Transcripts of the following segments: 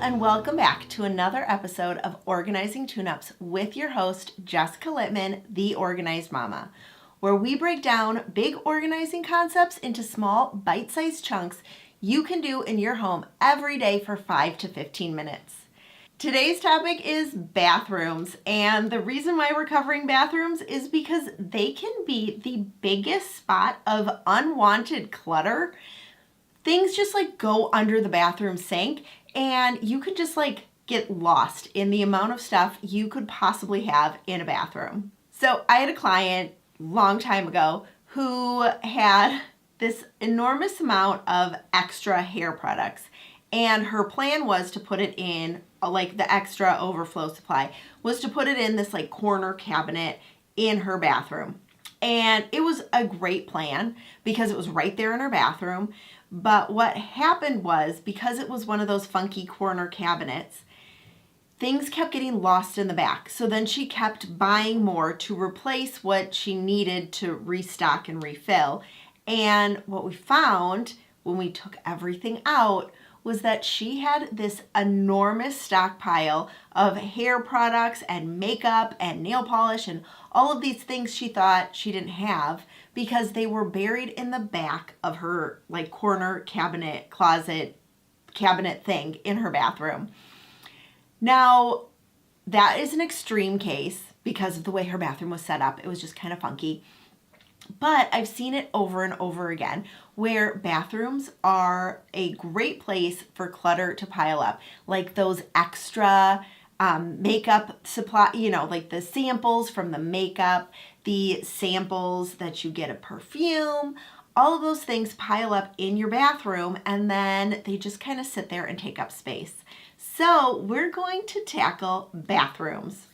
and welcome back to another episode of Organizing Tune-Ups with your host, Jessica Littman, the Organized Mama, where we break down big organizing concepts into small, bite-sized chunks you can do in your home every day for 5 to 15 minutes. Today's topic is bathrooms, and the reason why we're covering bathrooms is because they can be the biggest spot of unwanted clutter. Things just go under the bathroom sink, and you could just get lost in the amount of stuff you could possibly have in a bathroom. So I had a client long time ago who had this enormous amount of extra hair products, and her plan was to put it in the extra overflow supply was to put it in this corner cabinet in her bathroom. And it was a great plan because it was right there in her bathroom. But what happened was, because it was one of those funky corner cabinets, things kept getting lost in the back. So then she kept buying more to replace what she needed to restock and refill. And what we found when we took everything out was that she had this enormous stockpile of hair products and makeup and nail polish and all of these things she thought she didn't have because they were buried in the back of her corner cabinet, closet, cabinet thing in her bathroom. Now, that is an extreme case because of the way her bathroom was set up. It was just kind of funky. But I've seen it over and over again where bathrooms are a great place for clutter to pile up. Like those extra makeup supply, the samples from the makeup, the samples that you get of perfume, all of those things pile up in your bathroom and then they just kind of sit there and take up space. So we're going to tackle bathrooms.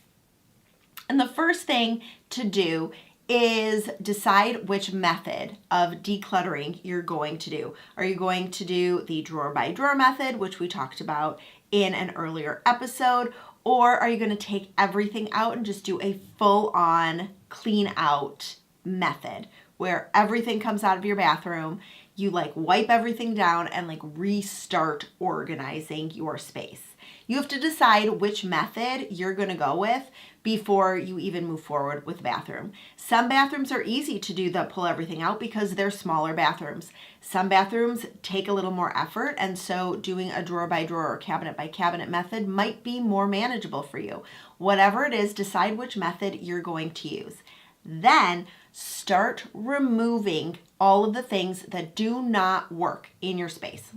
And the first thing to do is decide which method of decluttering you're going to do. Are you going to do the drawer by drawer method, which we talked about in an earlier episode, or are you going to take everything out and just do a full-on clean out method where everything comes out of your bathroom, you wipe everything down and restart organizing your space? You have to decide which method you're going to go with before you even move forward with the bathroom. Some bathrooms are easy to do the pull everything out because they're smaller bathrooms. Some bathrooms take a little more effort, and so doing a drawer by drawer or cabinet by cabinet method might be more manageable for you. Whatever it is, decide which method you're going to use. Then start removing all of the things that do not work in your space.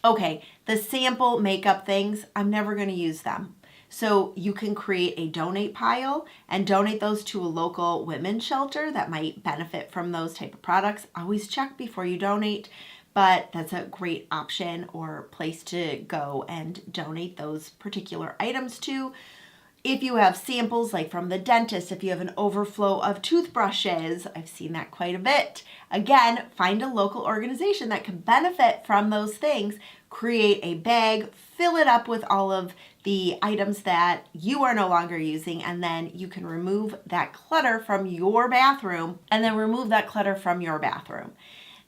Okay, the sample makeup things, I'm never going to use them. So you can create a donate pile and donate those to a local women's shelter that might benefit from those type of products. Always check before you donate, but that's a great option or place to go and donate those particular items to. If you have samples from the dentist, if you have an overflow of toothbrushes, I've seen that quite a bit. Again, find a local organization that can benefit from those things. Create a bag, fill it up with all of the items that you are no longer using, and then you can remove that clutter from your bathroom and then remove that clutter from your bathroom.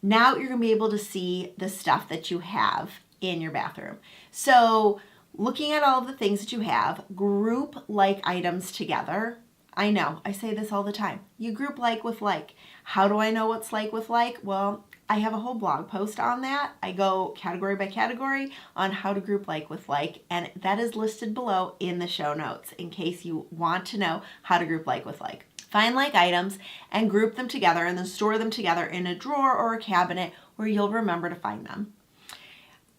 Now you're going to be able to see the stuff that you have in your bathroom. So looking at all of the things that you have, group items together. I know, I say this all the time. You group with like. How do I know what's with like? Well, I have a whole blog post on that. I go category by category on how to group with like, and that is listed below in the show notes in case you want to know how to group with like. Find items and group them together and then store them together in a drawer or a cabinet where you'll remember to find them.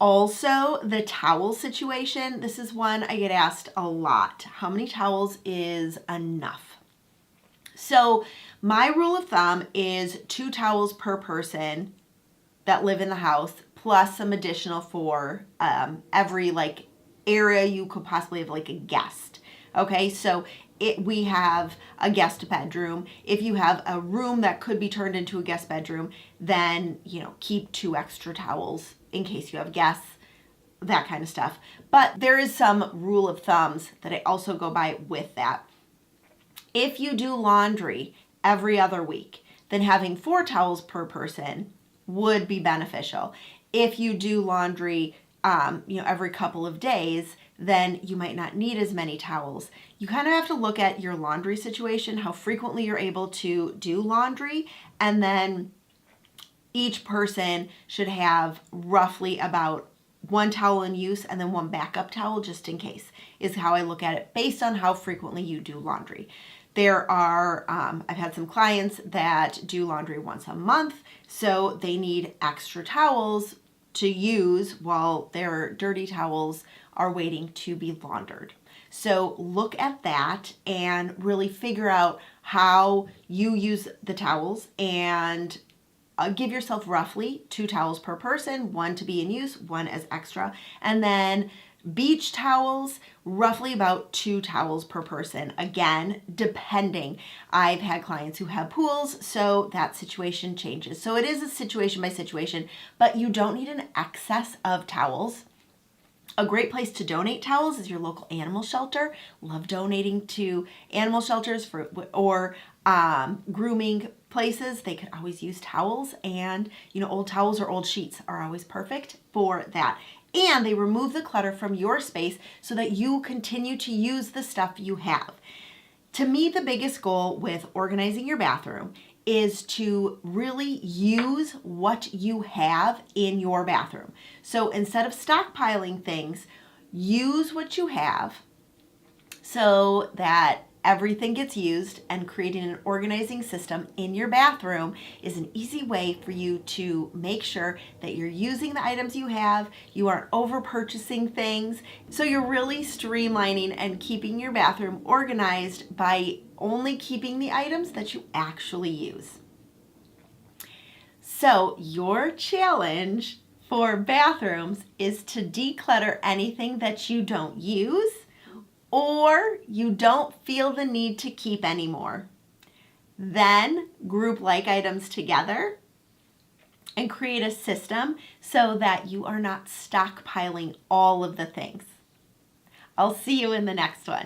Also, the towel situation. This is one I get asked a lot. How many towels is enough? So my rule of thumb is 2 towels per person that live in the house, plus some additional for every area you could possibly have a guest. Okay, so we have a guest bedroom. If you have a room that could be turned into a guest bedroom, then keep 2 extra towels in case you have guests, that kind of stuff. But there is some rule of thumbs that I also go by with that. If you do laundry every other week, then having 4 towels per person would be beneficial. If you do laundry every couple of days, then you might not need as many towels. You kind of have to look at your laundry situation, how frequently you're able to do laundry, and then each person should have roughly about one towel in use and then one backup towel just in case, is how I look at it based on how frequently you do laundry. There are, I've had some clients that do laundry once a month, so they need extra towels to use while their dirty towels are waiting to be laundered. So look at that and really figure out how you use the towels, and give yourself roughly 2 towels per person, 1 to be in use, 1 as extra. And then beach towels, roughly about 2 towels per person. Again, depending. I've had clients who have pools, so that situation changes. So it is a situation by situation, but you don't need an excess of towels. A great place to donate towels is your local animal shelter. Love donating to animal shelters or grooming places. They could always use towels, and old towels or old sheets are always perfect for that. And they remove the clutter from your space so that you continue to use the stuff you have. To me, the biggest goal with organizing your bathroom is to really use what you have in your bathroom. So instead of stockpiling things, use what you have so that everything gets used, and creating an organizing system in your bathroom is an easy way for you to make sure that you're using the items you have, you aren't over purchasing things. So you're really streamlining and keeping your bathroom organized by only keeping the items that you actually use. So your challenge for bathrooms is to declutter anything that you don't use or you don't feel the need to keep anymore. Then group like items together and create a system so that you are not stockpiling all of the things. I'll see you in the next one.